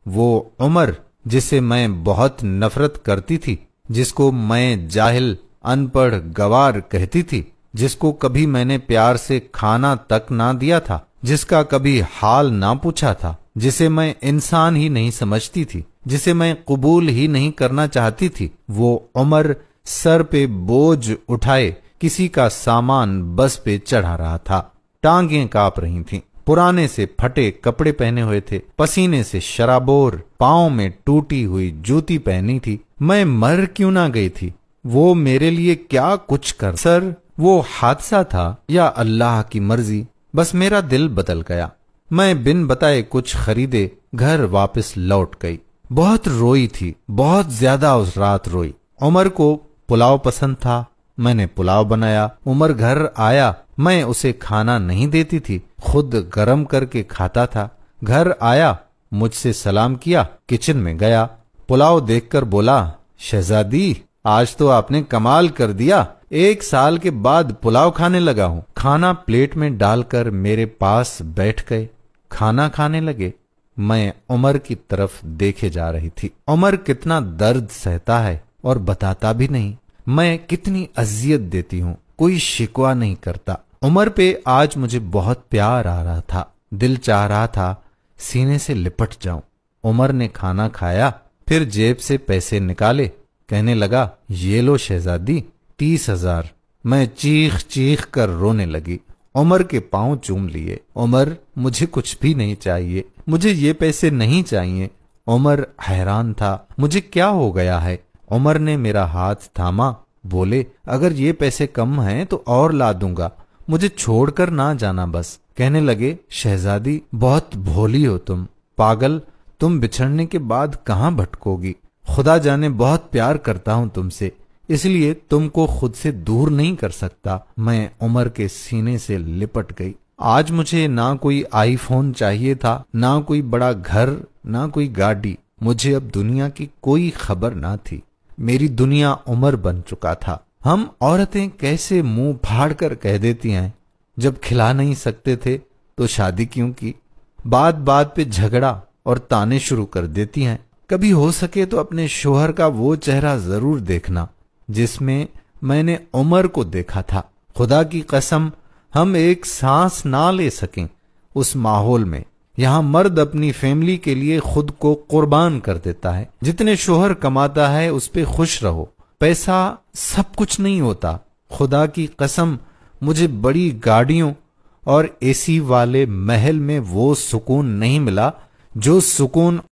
وہ عمر جسے میں بہت نفرت کرتی تھی، جس کو میں جاہل، ان پڑھ، گوار کہتی تھی، جس کو کبھی میں نے پیار سے کھانا تک نہ دیا تھا، جس کا کبھی حال نہ پوچھا تھا، جسے میں انسان ہی نہیں سمجھتی تھی، جسے میں قبول ہی نہیں کرنا چاہتی تھی، وہ عمر سر پہ بوجھ اٹھائے کسی کا سامان بس پہ چڑھا رہا تھا۔ ٹانگیں کانپ رہی تھیں، پرانے سے پھٹے کپڑے پہنے ہوئے تھے، پسینے سے شرابور، پاؤں میں ٹوٹی ہوئی جوتی پہنی تھی۔ میں مر کیوں نہ گئی تھی؟ وہ میرے لیے کیا کچھ کر سر وہ حادثہ تھا یا اللہ کی مرضی؟ بس میرا دل بدل گیا۔ میں بن بتائے کچھ خریدے گھر واپس لوٹ گئی۔ بہت روئی تھی، بہت زیادہ اس رات روئی۔ عمر کو پلاؤ پسند تھا، میں نے پلاؤ بنایا۔ عمر گھر آیا، میں اسے کھانا نہیں دیتی تھی، خود گرم کر کے کھاتا تھا۔ گھر آیا، مجھ سے سلام کیا، کچن میں گیا، پلاؤ دیکھ کر بولا، شہزادی آج تو آپ نے کمال کر دیا، 1 سال کے بعد پلاؤ کھانے لگا ہوں۔ کھانا پلیٹ میں ڈال کر میرے پاس بیٹھ گئے، کھانا کھانے لگے۔ میں عمر کی طرف دیکھے جا رہی تھی۔ عمر کتنا درد سہتا ہے اور بتاتا بھی نہیں، میں کتنی اذیت دیتی ہوں، کوئی شکوہ نہیں کرتا۔ عمر پہ آج مجھے بہت پیار آ رہا تھا، دل چاہ رہا تھا سینے سے لپٹ جاؤں۔ عمر نے کھانا کھایا، پھر جیب سے پیسے نکالے، کہنے لگا، یہ لو شہزادی، 30,000۔ میں چیخ چیخ کر رونے لگی۔ عمر کے پاؤں چوم لیے۔ عمر مجھے کچھ بھی نہیں چاہیے، مجھے یہ پیسے نہیں چاہیے۔ عمر حیران تھا، مجھے کیا ہو گیا ہے؟ عمر نے میرا ہاتھ تھاما، بولے، اگر یہ پیسے کم ہیں تو اور لا دوں گا، مجھے چھوڑ کر نہ جانا بس۔ کہنے لگے، شہزادی بہت بھولی ہو تم، پاگل، تم بچھڑنے کے بعد کہاں بھٹکو گی؟ خدا جانے بہت پیار کرتا ہوں تم سے، اس لیے تم کو خود سے دور نہیں کر سکتا۔ میں عمر کے سینے سے لپٹ گئی۔ آج مجھے نہ کوئی آئی فون چاہیے تھا، نہ کوئی بڑا گھر، نہ کوئی گاڑی، مجھے اب دنیا کی کوئی خبر نہ تھی۔ میری دنیا عمر بن چکا تھا۔ ہم عورتیں کیسے منہ پھاڑ کر کہہ دیتی ہیں، جب کھلا نہیں سکتے تھے تو شادی کیوں کی؟ بات بات پہ جھگڑا اور تانے شروع کر دیتی ہیں۔ کبھی ہو سکے تو اپنے شوہر کا وہ چہرہ ضرور دیکھنا جس میں میں نے عمر کو دیکھا تھا۔ خدا کی قسم، ہم ایک سانس نہ لے سکیں اس ماحول میں۔ یہاں مرد اپنی فیملی کے لیے خود کو قربان کر دیتا ہے۔ جتنے شوہر کماتا ہے اس پہ خوش رہو، پیسہ سب کچھ نہیں ہوتا۔ خدا کی قسم، مجھے بڑی گاڑیوں اور AC والے محل میں وہ سکون نہیں ملا جو سکون